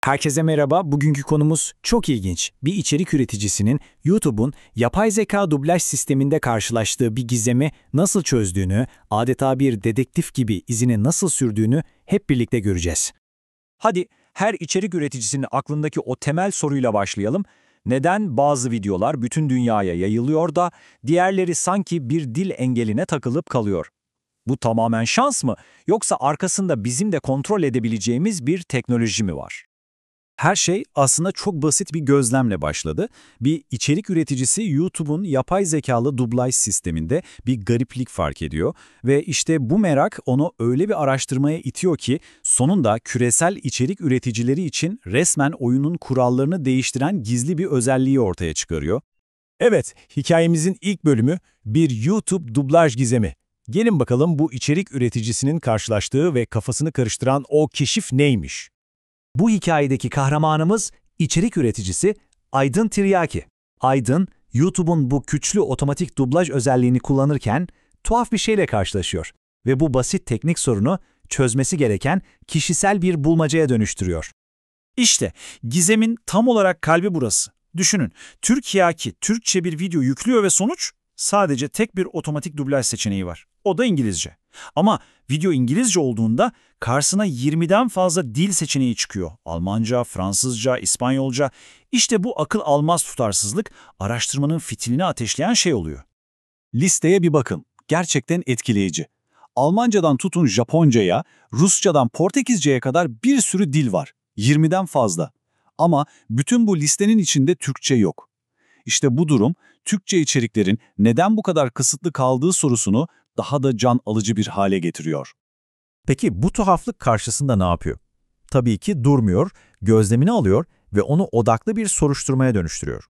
Herkese merhaba. Bugünkü konumuz çok ilginç. Bir içerik üreticisinin YouTube'un yapay zeka dublaj sisteminde karşılaştığı bir gizemi nasıl çözdüğünü, adeta bir dedektif gibi izini nasıl sürdüğünü hep birlikte göreceğiz. Hadi her içerik üreticisinin aklındaki o temel soruyla başlayalım. Neden bazı videolar bütün dünyaya yayılıyor da diğerleri sanki bir dil engeline takılıp kalıyor? Bu tamamen şans mı, yoksa arkasında bizim de kontrol edebileceğimiz bir teknoloji mi var? Her şey aslında çok basit bir gözlemle başladı. Bir içerik üreticisi YouTube'un yapay zekalı dublaj sisteminde bir gariplik fark ediyor ve işte bu merak onu öyle bir araştırmaya itiyor ki sonunda küresel içerik üreticileri için resmen oyunun kurallarını değiştiren gizli bir özelliği ortaya çıkarıyor. Evet, hikayemizin ilk bölümü bir YouTube dublaj gizemi. Gelin bakalım bu içerik üreticisinin karşılaştığı ve kafasını karıştıran o keşif neymiş? Bu hikayedeki kahramanımız içerik üreticisi Aydın Tiryaki. Aydın, YouTube'un bu güçlü otomatik dublaj özelliğini kullanırken tuhaf bir şeyle karşılaşıyor ve bu basit teknik sorunu çözmesi gereken kişisel bir bulmacaya dönüştürüyor. İşte gizemin tam olarak kalbi burası. Düşünün, Tiryaki Türkçe bir video yüklüyor ve sonuç sadece tek bir otomatik dublaj seçeneği var. O da İngilizce. Ama video İngilizce olduğunda karşısına 20'den fazla dil seçeneği çıkıyor. Almanca, Fransızca, İspanyolca. İşte bu akıl almaz tutarsızlık araştırmanın fitilini ateşleyen şey oluyor. Listeye bir bakın. Gerçekten etkileyici. Almancadan tutun Japonca'ya, Rusçadan Portekizce'ye kadar bir sürü dil var. 20'den fazla. Ama bütün bu listenin içinde Türkçe yok. İşte bu durum, Türkçe içeriklerin neden bu kadar kısıtlı kaldığı sorusunu daha da can alıcı bir hale getiriyor. Peki bu tuhaflık karşısında ne yapıyor? Tabii ki durmuyor, gözlemini alıyor ve onu odaklı bir soruşturmaya dönüştürüyor.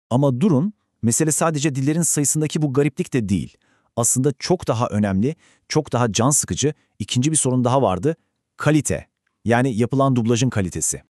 Ama durun, mesele sadece dillerin sayısındaki bu gariplik de değil. Aslında çok daha önemli, çok daha can sıkıcı ikinci bir sorun daha vardı: kalite. Yani yapılan dublajın kalitesi.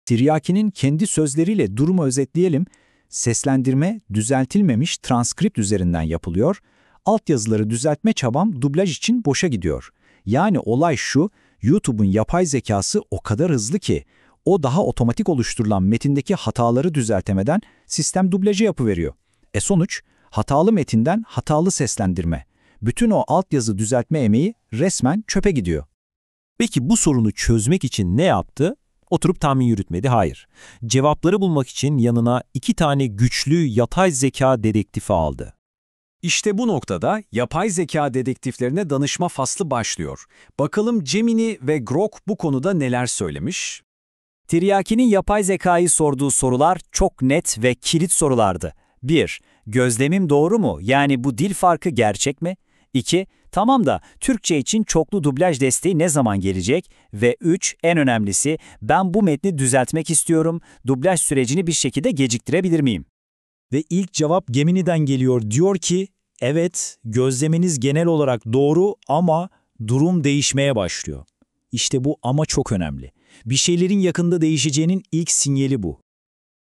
Tiryaki'nin kendi sözleriyle durumu özetleyelim. Seslendirme düzeltilmemiş transkript üzerinden yapılıyor. Altyazıları düzeltme çabam dublaj için boşa gidiyor. Yani olay şu, YouTube'un yapay zekası o kadar hızlı ki o daha otomatik oluşturulan metindeki hataları düzeltemeden sistem dublajı yapıveriyor. Sonuç, hatalı metinden hatalı seslendirme. Bütün o altyazı düzeltme emeği resmen çöpe gidiyor. Peki bu sorunu çözmek için ne yaptı? Oturup tahmin yürütmedi, hayır. Cevapları bulmak için yanına 2 tane güçlü yapay zeka dedektifi aldı. İşte bu noktada yapay zeka dedektiflerine danışma faslı başlıyor. Bakalım Gemini ve Grok bu konuda neler söylemiş? Tiryaki'nin yapay zekayı sorduğu sorular çok net ve kilit sorulardı. 1. Gözlemim doğru mu? Yani bu dil farkı gerçek mi? 2. Tamam da Türkçe için çoklu dublaj desteği ne zaman gelecek? Ve 3. En önemlisi, ben bu metni düzeltmek istiyorum. Dublaj sürecini bir şekilde geciktirebilir miyim? Ve ilk cevap Gemini'den geliyor. Diyor ki, evet, gözleminiz genel olarak doğru ama durum değişmeye başlıyor. İşte bu ama çok önemli. Bir şeylerin yakında değişeceğinin ilk sinyali bu.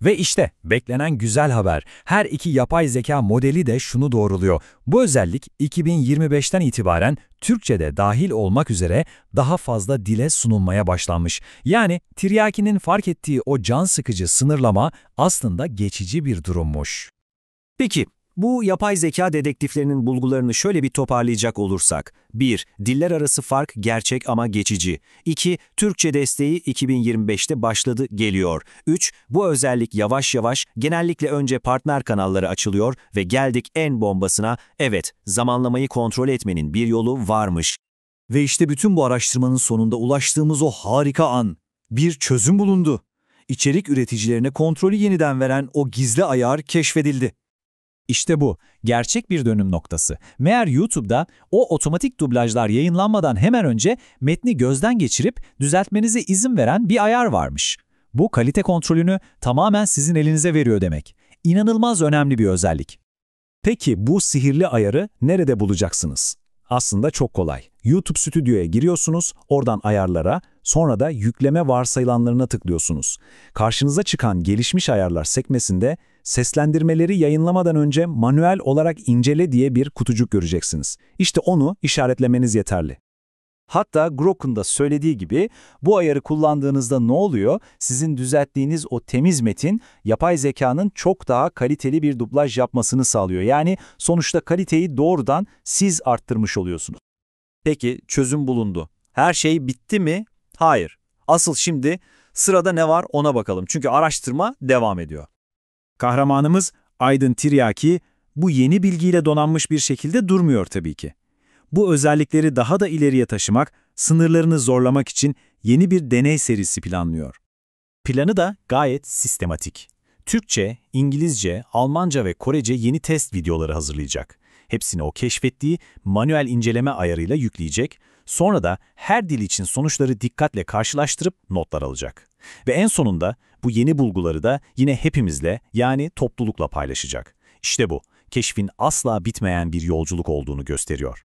Ve işte beklenen güzel haber. Her iki yapay zeka modeli de şunu doğruluyor: bu özellik 2025'ten itibaren Türkçe'de dahil olmak üzere daha fazla dile sunulmaya başlanmış. Yani Tiryaki'nin fark ettiği o can sıkıcı sınırlama aslında geçici bir durummuş. Peki, bu yapay zeka dedektiflerinin bulgularını şöyle bir toparlayacak olursak: 1. Diller arası fark gerçek ama geçici. 2. Türkçe desteği 2025'te başladı, geliyor. 3. Bu özellik yavaş yavaş, genellikle önce partner kanalları açılıyor ve geldik en bombasına: evet, zamanlamayı kontrol etmenin bir yolu varmış. Ve işte bütün bu araştırmanın sonunda ulaştığımız o harika an. Bir çözüm bulundu. İçerik üreticilerine kontrolü yeniden veren o gizli ayar keşfedildi. İşte bu, gerçek bir dönüm noktası. Meğer YouTube'da o otomatik dublajlar yayınlanmadan hemen önce metni gözden geçirip düzeltmenize izin veren bir ayar varmış. Bu kalite kontrolünü tamamen sizin elinize veriyor demek. İnanılmaz önemli bir özellik. Peki bu sihirli ayarı nerede bulacaksınız? Aslında çok kolay. YouTube Stüdyo'ya giriyorsunuz, oradan ayarlara, sonra da yükleme varsayılanlarına tıklıyorsunuz. Karşınıza çıkan gelişmiş ayarlar sekmesinde seslendirmeleri yayınlamadan önce manuel olarak incele diye bir kutucuk göreceksiniz. İşte onu işaretlemeniz yeterli. Hatta Grok'un da söylediği gibi bu ayarı kullandığınızda ne oluyor? Sizin düzelttiğiniz o temiz metin yapay zekanın çok daha kaliteli bir dublaj yapmasını sağlıyor. Yani sonuçta kaliteyi doğrudan siz arttırmış oluyorsunuz. Peki çözüm bulundu. Her şey bitti mi? Hayır. Asıl şimdi sırada ne var ona bakalım. Çünkü araştırma devam ediyor. Kahramanımız Aydın Tiryaki bu yeni bilgiyle donanmış bir şekilde durmuyor tabii ki. Bu özellikleri daha da ileriye taşımak, sınırlarını zorlamak için yeni bir deney serisi planlıyor. Planı da gayet sistematik. Türkçe, İngilizce, Almanca ve Korece yeni test videoları hazırlayacak. Hepsini o keşfettiği manuel inceleme ayarıyla yükleyecek, sonra da her dil için sonuçları dikkatle karşılaştırıp notlar alacak. Ve en sonunda bu yeni bulguları da yine hepimizle, yani toplulukla paylaşacak. İşte bu, keşfin asla bitmeyen bir yolculuk olduğunu gösteriyor.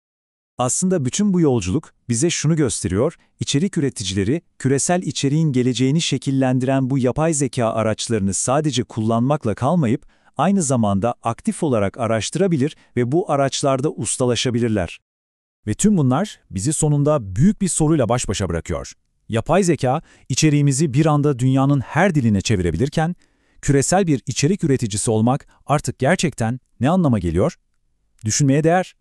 Aslında bütün bu yolculuk bize şunu gösteriyor, içerik üreticileri küresel içeriğin geleceğini şekillendiren bu yapay zeka araçlarını sadece kullanmakla kalmayıp, aynı zamanda aktif olarak araştırabilir ve bu araçlarda ustalaşabilirler. Ve tüm bunlar bizi sonunda büyük bir soruyla baş başa bırakıyor. Yapay zeka, içeriğimizi bir anda dünyanın her diline çevirebilirken, küresel bir içerik üreticisi olmak artık gerçekten ne anlama geliyor? Düşünmeye değer.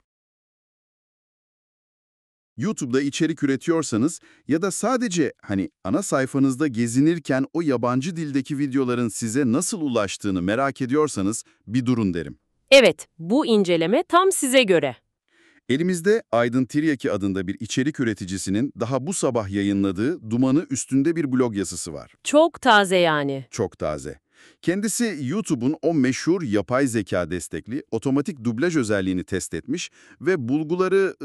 YouTube'da içerik üretiyorsanız ya da sadece ana sayfanızda gezinirken o yabancı dildeki videoların size nasıl ulaştığını merak ediyorsanız bir durun derim. Evet, bu inceleme tam size göre. Elimizde Aydın Tiryaki adında bir içerik üreticisinin daha bu sabah yayınladığı Dumanı Üstünde bir blog yazısı var. Çok taze yani. Çok taze. Kendisi YouTube'un o meşhur yapay zeka destekli otomatik dublaj özelliğini test etmiş ve bulguları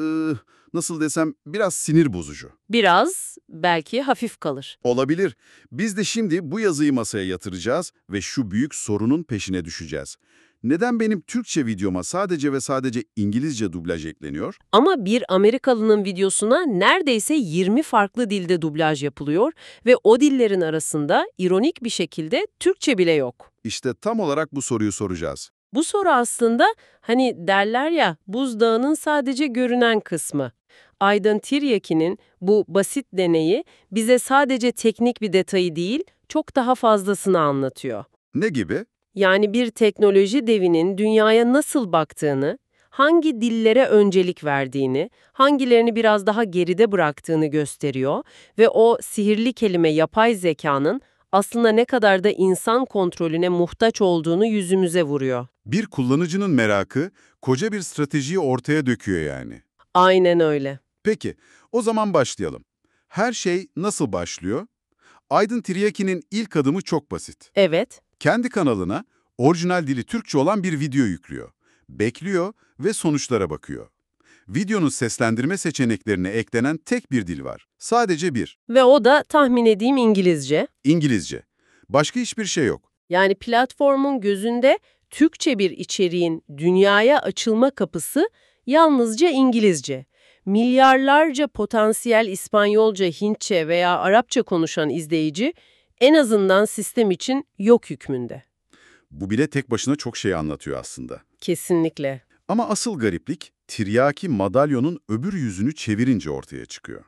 nasıl desem biraz sinir bozucu. Biraz, belki hafif kalır. Olabilir. Biz de şimdi bu yazıyı masaya yatıracağız ve şu büyük sorunun peşine düşeceğiz. Neden benim Türkçe videoma sadece ve sadece İngilizce dublaj ekleniyor? Ama bir Amerikalının videosuna neredeyse 20 farklı dilde dublaj yapılıyor ve o dillerin arasında ironik bir şekilde Türkçe bile yok. İşte tam olarak bu soruyu soracağız. Bu soru aslında derler ya buzdağının sadece görünen kısmı. Aydın Tiryaki'nin bu basit deneyi bize sadece teknik bir detayı değil, çok daha fazlasını anlatıyor. Ne gibi? Yani bir teknoloji devinin dünyaya nasıl baktığını, hangi dillere öncelik verdiğini, hangilerini biraz daha geride bıraktığını gösteriyor ve o sihirli kelime yapay zekanın aslında ne kadar da insan kontrolüne muhtaç olduğunu yüzümüze vuruyor. Bir kullanıcının merakı koca bir stratejiyi ortaya döküyor yani. Aynen öyle. Peki, o zaman başlayalım. Her şey nasıl başlıyor? Aydın Tiryaki'nin ilk adımı çok basit. Evet. Kendi kanalına orijinal dili Türkçe olan bir video yüklüyor. Bekliyor ve sonuçlara bakıyor. Videonun seslendirme seçeneklerine eklenen tek bir dil var. Sadece bir. Ve o da tahmin edeyim İngilizce. İngilizce. Başka hiçbir şey yok. Yani platformun gözünde Türkçe bir içeriğin dünyaya açılma kapısı yalnızca İngilizce. Milyarlarca potansiyel İspanyolca, Hintçe veya Arapça konuşan izleyici en azından sistem için yok hükmünde. Bu bile tek başına çok şey anlatıyor aslında. Kesinlikle. Ama asıl gariplik, Tiryaki madalyonun öbür yüzünü çevirince ortaya çıkıyor.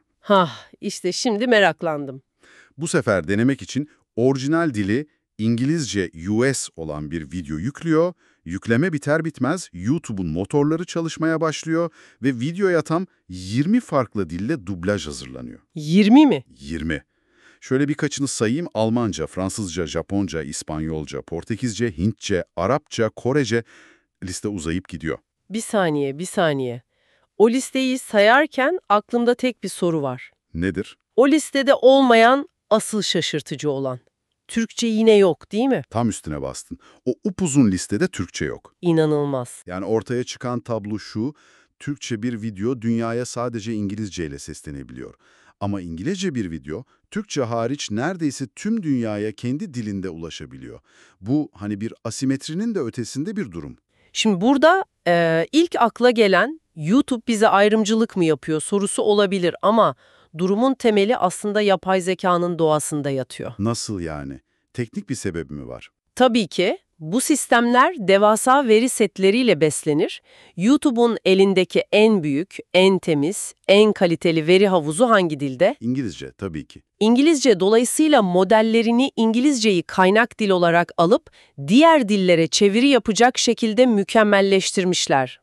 İşte şimdi meraklandım. Bu sefer denemek için orijinal dili İngilizce US olan bir video yüklüyor, yükleme biter bitmez YouTube'un motorları çalışmaya başlıyor ve videoya tam 20 farklı dille dublaj hazırlanıyor. 20 mi? 20. Şöyle birkaçını sayayım: Almanca, Fransızca, Japonca, İspanyolca, Portekizce, Hintçe, Arapça, Korece, liste uzayıp gidiyor. Bir saniye. O listeyi sayarken aklımda tek bir soru var. Nedir? O listede olmayan, asıl şaşırtıcı olan. Türkçe yine yok, değil mi? Tam üstüne bastın. O upuzun listede Türkçe yok. İnanılmaz. Yani ortaya çıkan tablo şu: Türkçe bir video dünyaya sadece İngilizce ile seslenebiliyor. Ama İngilizce bir video, Türkçe hariç neredeyse tüm dünyaya kendi dilinde ulaşabiliyor. Bu bir asimetrinin de ötesinde bir durum. Şimdi burada ilk akla gelen YouTube bize ayrımcılık mı yapıyor sorusu olabilir ama durumun temeli aslında yapay zekanın doğasında yatıyor. Nasıl yani? Teknik bir sebebi mi var? Tabii ki Bu sistemler devasa veri setleriyle beslenir. YouTube'un elindeki en büyük, en temiz, en kaliteli veri havuzu hangi dilde? İngilizce tabii ki. İngilizce, dolayısıyla modellerini İngilizceyi kaynak dil olarak alıp diğer dillere çeviri yapacak şekilde mükemmelleştirmişler.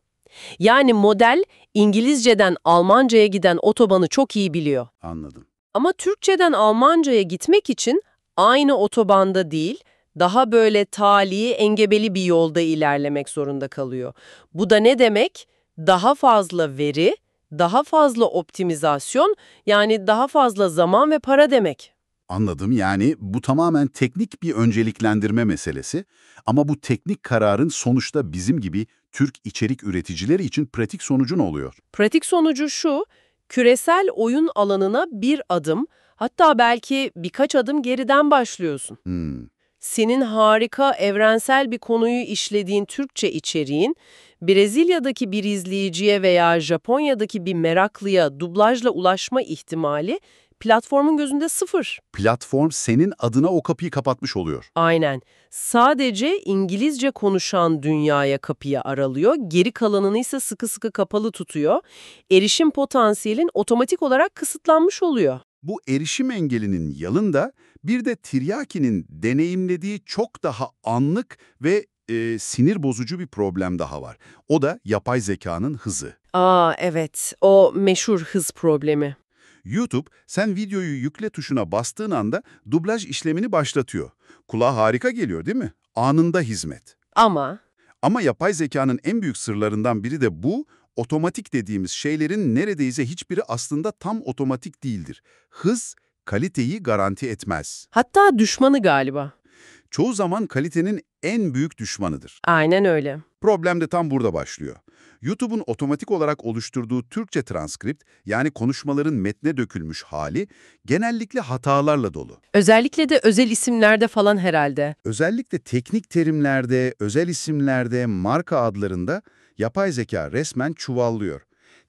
Yani model İngilizceden Almanca'ya giden otobanı çok iyi biliyor. Anladım. Ama Türkçeden Almanca'ya gitmek için aynı otobanda değil, daha böyle tali, engebeli bir yolda ilerlemek zorunda kalıyor. Bu da ne demek? Daha fazla veri, daha fazla optimizasyon, yani daha fazla zaman ve para demek. Anladım. Yani bu tamamen teknik bir önceliklendirme meselesi. Ama bu teknik kararın sonuçta bizim gibi Türk içerik üreticileri için pratik sonucu ne oluyor? Pratik sonucu şu: küresel oyun alanına bir adım, hatta belki birkaç adım geriden başlıyorsun. Senin harika, evrensel bir konuyu işlediğin Türkçe içeriğin, Brezilya'daki bir izleyiciye veya Japonya'daki bir meraklıya dublajla ulaşma ihtimali platformun gözünde sıfır. Platform senin adına o kapıyı kapatmış oluyor. Aynen. Sadece İngilizce konuşan dünyaya kapıyı aralıyor, geri kalanını ise sıkı sıkı kapalı tutuyor. Erişim potansiyelin otomatik olarak kısıtlanmış oluyor. Bu erişim engelinin yanında bir de Tiryaki'nin deneyimlediği çok daha anlık ve sinir bozucu bir problem daha var. O da yapay zekanın hızı. Evet, o meşhur hız problemi. YouTube, sen videoyu yükle tuşuna bastığın anda dublaj işlemini başlatıyor. Kulağa harika geliyor değil mi? Anında hizmet. Ama yapay zekanın en büyük sırlarından biri de bu, otomatik dediğimiz şeylerin neredeyse hiçbiri aslında tam otomatik değildir. Hız, kaliteyi garanti etmez. Hatta düşmanı galiba. Çoğu zaman kalitenin en büyük düşmanıdır. Aynen öyle. Problem de tam burada başlıyor. YouTube'un otomatik olarak oluşturduğu Türkçe transkript, yani konuşmaların metne dökülmüş hali, genellikle hatalarla dolu. Özellikle de özel isimlerde falan herhalde. Özellikle teknik terimlerde, özel isimlerde, marka adlarında yapay zeka resmen çuvallıyor.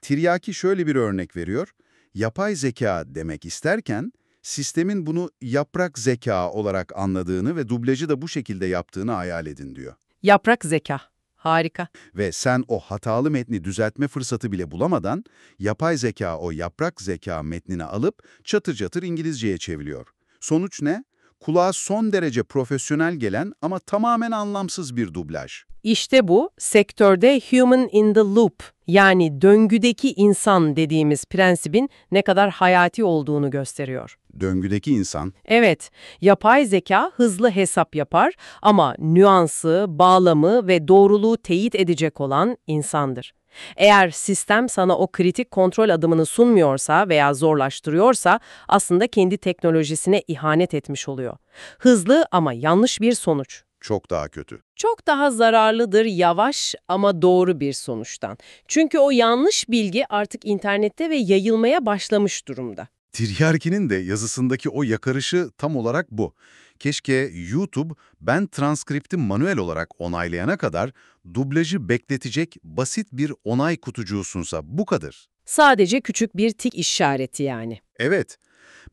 Tiryaki şöyle bir örnek veriyor. Yapay zeka demek isterken, sistemin bunu yaprak zeka olarak anladığını ve dublajı da bu şekilde yaptığını hayal edin diyor. Yaprak zeka. Harika. Ve sen o hatalı metni düzeltme fırsatı bile bulamadan, yapay zeka o yaprak zeka metnini alıp çatır çatır İngilizceye çeviriyor. Sonuç ne? Kulağa son derece profesyonel gelen ama tamamen anlamsız bir dublaj. İşte bu, sektörde human in the loop, yani döngüdeki insan dediğimiz prensibin ne kadar hayati olduğunu gösteriyor. Döngüdeki insan, Evet, yapay zeka hızlı hesap yapar ama nüansı, bağlamı ve doğruluğu teyit edecek olan insandır. Eğer sistem sana o kritik kontrol adımını sunmuyorsa veya zorlaştırıyorsa aslında kendi teknolojisine ihanet etmiş oluyor. Hızlı ama yanlış bir sonuç. çok daha kötü. Çok daha zararlıdır yavaş ama doğru bir sonuçtan. Çünkü o yanlış bilgi artık internette ve yayılmaya başlamış durumda. Tiryarki'nin de yazısındaki o yakarışı tam olarak bu. Keşke YouTube, ben transkripti manuel olarak onaylayana kadar dublajı bekletecek basit bir onay kutucuğu sunsa, bu kadar. Sadece küçük bir tik işareti yani. Evet,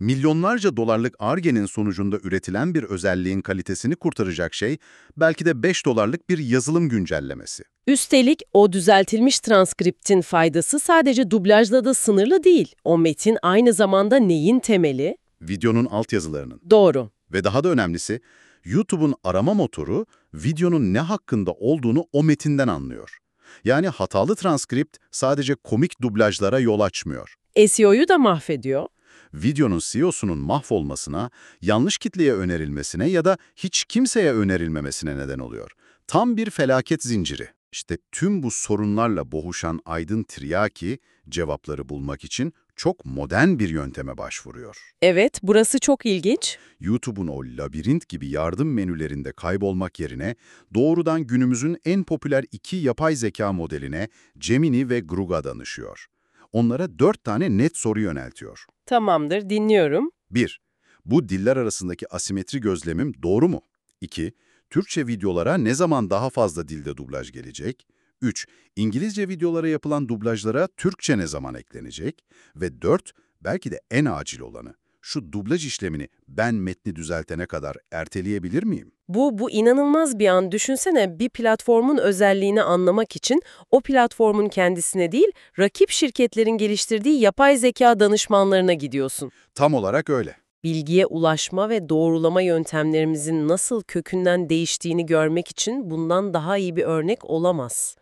milyonlarca dolarlık Ar-Ge'nin sonucunda üretilen bir özelliğin kalitesini kurtaracak şey, belki de $5 bir yazılım güncellemesi. Üstelik o düzeltilmiş transkriptin faydası sadece dublajla da sınırlı değil. O metin aynı zamanda neyin temeli? Videonun altyazılarının. Doğru. Ve daha da önemlisi, YouTube'un arama motoru, videonun ne hakkında olduğunu o metinden anlıyor. Yani hatalı transkript sadece komik dublajlara yol açmıyor. SEO'yu da mahvediyor. Videonun SEO'sunun mahvolmasına, yanlış kitleye önerilmesine ya da hiç kimseye önerilmemesine neden oluyor. Tam bir felaket zinciri. İşte tüm bu sorunlarla boğuşan Aydın Tiryaki, cevapları bulmak için çok modern bir yönteme başvuruyor. Evet, burası çok ilginç. YouTube'un o labirent gibi yardım menülerinde kaybolmak yerine doğrudan günümüzün en popüler 2 yapay zeka modeline Gemini ve Grok'a danışıyor. Onlara 4 tane net soru yöneltiyor. Tamamdır, dinliyorum. 1. Bu diller arasındaki asimetri gözlemim doğru mu? 2. Türkçe videolara ne zaman daha fazla dilde dublaj gelecek? 3. İngilizce videolara yapılan dublajlara Türkçe ne zaman eklenecek? Ve 4. Belki de en acil olanı. şu dublaj işlemini ben metni düzeltene kadar erteleyebilir miyim? Bu inanılmaz bir an. Düşünsene, bir platformun özelliğini anlamak için o platformun kendisine değil, rakip şirketlerin geliştirdiği yapay zeka danışmanlarına gidiyorsun. Tam olarak öyle. Bilgiye ulaşma ve doğrulama yöntemlerimizin nasıl kökünden değiştiğini görmek için bundan daha iyi bir örnek olamaz.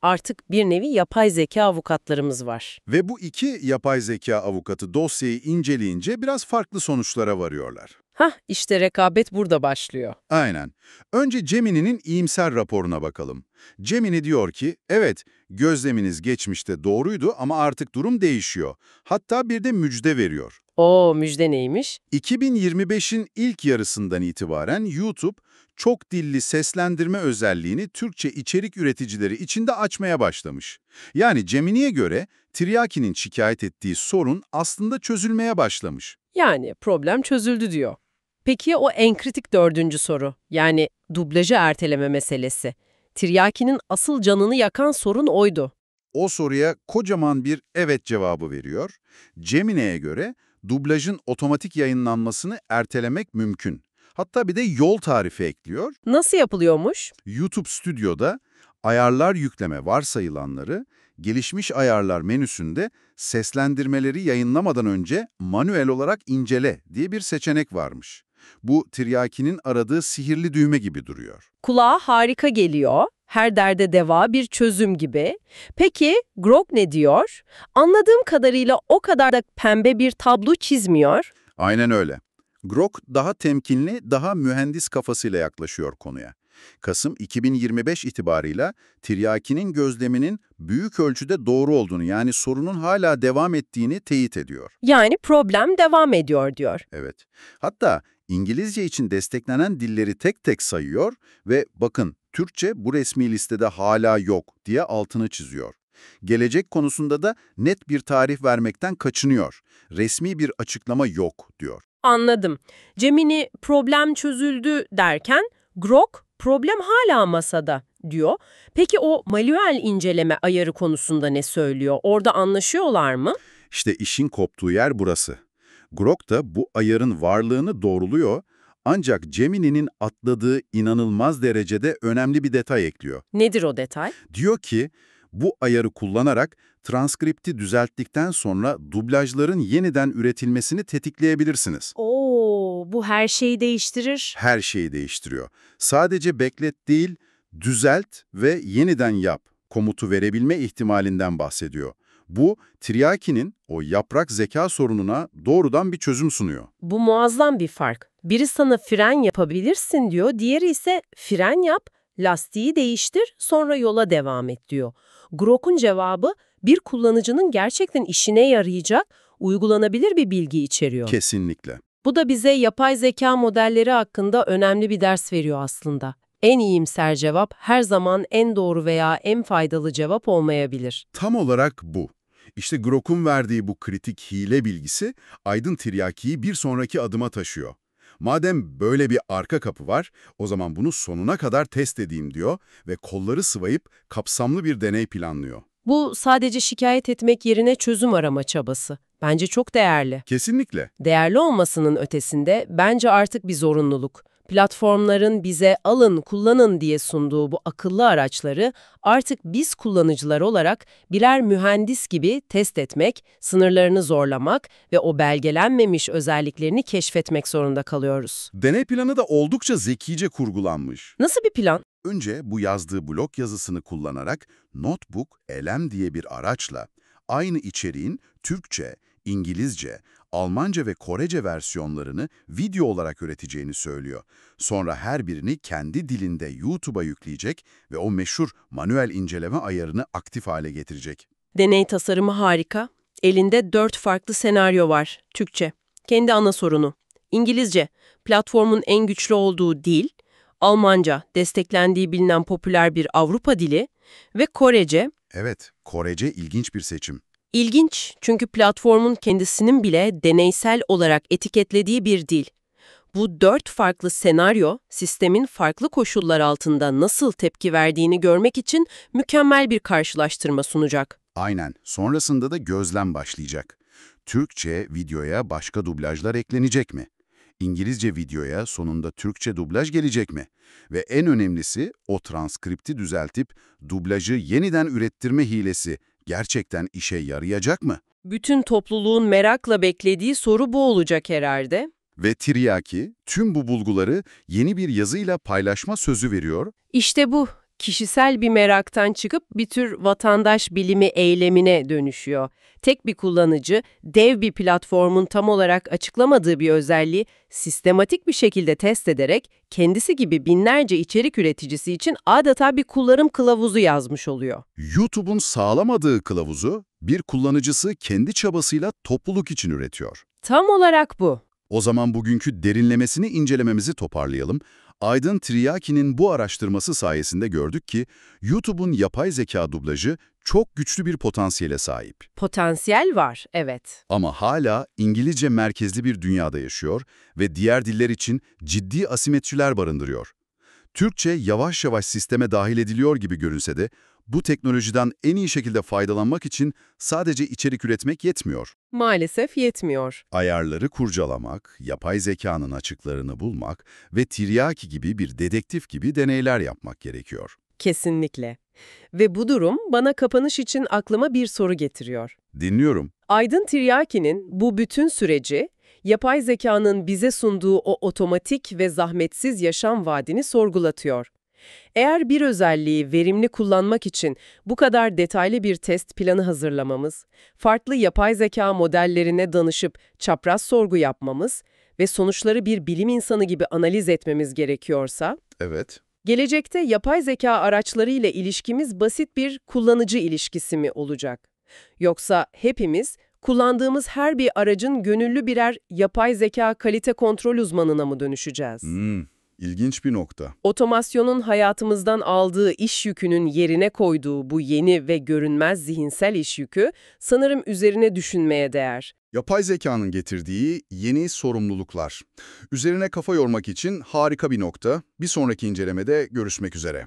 Artık bir nevi yapay zeka avukatlarımız var. Ve bu iki yapay zeka avukatı dosyayı inceleyince biraz farklı sonuçlara varıyorlar. İşte rekabet burada başlıyor. Aynen. Önce Gemini'nin iyimser raporuna bakalım. Gemini diyor ki, evet, gözleminiz geçmişte doğruydu ama artık durum değişiyor. Hatta bir de müjde veriyor. Müjde neymiş? 2025'in ilk yarısından itibaren YouTube, çok dilli seslendirme özelliğini Türkçe içerik üreticileri için de açmaya başlamış. Yani Gemini'ye göre Tiryaki'nin şikayet ettiği sorun aslında çözülmeye başlamış. Yani problem çözüldü diyor. Peki o en kritik 4. soru, yani dublajı erteleme meselesi. Tiryaki'nin asıl canını yakan sorun oydu. O soruya kocaman bir evet cevabı veriyor. Gemini'ye göre dublajın otomatik yayınlanmasını ertelemek mümkün. Hatta bir de yol tarifi ekliyor. Nasıl yapılıyormuş? YouTube Studio'da ayarlar yükleme varsayılanları, gelişmiş ayarlar menüsünde seslendirmeleri yayınlamadan önce manuel olarak incele diye bir seçenek varmış. Bu Tiryaki'nin aradığı sihirli düğme gibi duruyor. Kulağa harika geliyor. Her derde deva bir çözüm gibi. Peki Grok ne diyor? Anladığım kadarıyla o kadar da pembe bir tablo çizmiyor. Aynen öyle. Grok daha temkinli, daha mühendis kafasıyla yaklaşıyor konuya. Kasım 2025 itibarıyla Tiryaki'nin gözleminin büyük ölçüde doğru olduğunu, yani sorunun hala devam ettiğini teyit ediyor. Yani problem devam ediyor diyor. Evet. Hatta İngilizce için desteklenen dilleri tek tek sayıyor ve bakın Türkçe bu resmi listede hala yok diye altını çiziyor. Gelecek konusunda da net bir tarih vermekten kaçınıyor. Resmi bir açıklama yok diyor. Anladım. Gemini problem çözüldü derken Grok problem hala masada diyor. Peki o manuel inceleme ayarı konusunda ne söylüyor? Orada anlaşıyorlar mı? İşte işin koptuğu yer burası. Grok da bu ayarın varlığını doğruluyor, ancak Gemini'nin atladığı inanılmaz derecede önemli bir detay ekliyor. Nedir o detay? Diyor ki, bu ayarı kullanarak transkripti düzelttikten sonra dublajların yeniden üretilmesini tetikleyebilirsiniz. Bu her şeyi değiştirir. Her şeyi değiştiriyor. Sadece beklet değil, düzelt ve yeniden yap komutu verebilme ihtimalinden bahsediyor. Bu, Tiryaki'nin o yaprak zeka sorununa doğrudan bir çözüm sunuyor. Bu muazzam bir fark. Biri sana fren yapabilirsin diyor, diğeri ise fren yap, lastiği değiştir, sonra yola devam et diyor. Grok'un cevabı bir kullanıcının gerçekten işine yarayacak, uygulanabilir bir bilgi içeriyor. Kesinlikle. Bu da bize yapay zeka modelleri hakkında önemli bir ders veriyor aslında. En iyimser cevap her zaman en doğru veya en faydalı cevap olmayabilir. Tam olarak bu. İşte Grok'un verdiği bu kritik hile bilgisi Aydın Tiryaki'yi bir sonraki adıma taşıyor. Madem böyle bir arka kapı var, o zaman bunu sonuna kadar test edeyim diyor ve kolları sıvayıp kapsamlı bir deney planlıyor. Bu sadece şikayet etmek yerine çözüm arama çabası. Bence çok değerli. Kesinlikle. Değerli olmasının ötesinde bence artık bir zorunluluk. Platformların bize alın, kullanın diye sunduğu bu akıllı araçları artık biz kullanıcılar olarak birer mühendis gibi test etmek, sınırlarını zorlamak ve o belgelenmemiş özelliklerini keşfetmek zorunda kalıyoruz. Deney planı da oldukça zekice kurgulanmış. Nasıl bir plan? Önce bu yazdığı blog yazısını kullanarak Notebook LM diye bir araçla aynı içeriğin Türkçe, İngilizce, Almanca ve Korece versiyonlarını video olarak üreteceğini söylüyor. Sonra her birini kendi dilinde YouTube'a yükleyecek ve o meşhur manuel inceleme ayarını aktif hale getirecek. Deney tasarımı harika. Elinde 4 farklı senaryo var. Türkçe, kendi ana sorunu. İngilizce, platformun en güçlü olduğu dil. Almanca, desteklendiği bilinen popüler bir Avrupa dili. Ve Korece. Evet, Korece ilginç bir seçim. İlginç, çünkü platformun kendisinin bile deneysel olarak etiketlediği bir dil. Bu 4 farklı senaryo, sistemin farklı koşullar altında nasıl tepki verdiğini görmek için mükemmel bir karşılaştırma sunacak. Aynen, sonrasında da gözlem başlayacak. Türkçe videoya başka dublajlar eklenecek mi? İngilizce videoya sonunda Türkçe dublaj gelecek mi? Ve en önemlisi o transkripti düzeltip dublajı yeniden ürettirme hilesi gerçekten işe yarayacak mı? Bütün topluluğun merakla beklediği soru bu olacak herhalde. Ve Tiryaki tüm bu bulguları yeni bir yazıyla paylaşma sözü veriyor. İşte bu, kişisel bir meraktan çıkıp bir tür vatandaş bilimi eylemine dönüşüyor. Tek bir kullanıcı, dev bir platformun tam olarak açıklamadığı bir özelliği sistematik bir şekilde test ederek kendisi gibi binlerce içerik üreticisi için adeta bir kullanım kılavuzu yazmış oluyor. YouTube'un sağlamadığı kılavuzu bir kullanıcısı kendi çabasıyla topluluk için üretiyor. Tam olarak bu. O zaman bugünkü derinlemesini incelememizi toparlayalım. Aydın Tiryaki'nin bu araştırması sayesinde gördük ki YouTube'un yapay zeka dublajı çok güçlü bir potansiyele sahip. Potansiyel var, evet. Ama hala İngilizce merkezli bir dünyada yaşıyor ve diğer diller için ciddi asimetriler barındırıyor. Türkçe yavaş yavaş sisteme dahil ediliyor gibi görünse de bu teknolojiden en iyi şekilde faydalanmak için sadece içerik üretmek yetmiyor. Maalesef yetmiyor. Ayarları kurcalamak, yapay zekanın açıklarını bulmak ve Tiryaki gibi bir dedektif gibi deneyler yapmak gerekiyor. Kesinlikle. Ve bu durum bana kapanış için aklıma bir soru getiriyor. Dinliyorum. Aydın Tiryaki'nin bu bütün süreci, yapay zekanın bize sunduğu o otomatik ve zahmetsiz yaşam vaadini sorgulatıyor. Eğer bir özelliği verimli kullanmak için bu kadar detaylı bir test planı hazırlamamız, farklı yapay zeka modellerine danışıp çapraz sorgu yapmamız ve sonuçları bir bilim insanı gibi analiz etmemiz gerekiyorsa, Evet. gelecekte yapay zeka araçları ile ilişkimiz basit bir kullanıcı ilişkisi mi olacak? Yoksa hepimiz kullandığımız her bir aracın gönüllü birer yapay zeka kalite kontrol uzmanına mı dönüşeceğiz? İlginç bir nokta. Otomasyonun hayatımızdan aldığı iş yükünün yerine koyduğu bu yeni ve görünmez zihinsel iş yükü sanırım üzerine düşünmeye değer. Yapay zekanın getirdiği yeni sorumluluklar. Üzerine kafa yormak için harika bir nokta. Bir sonraki incelemede görüşmek üzere.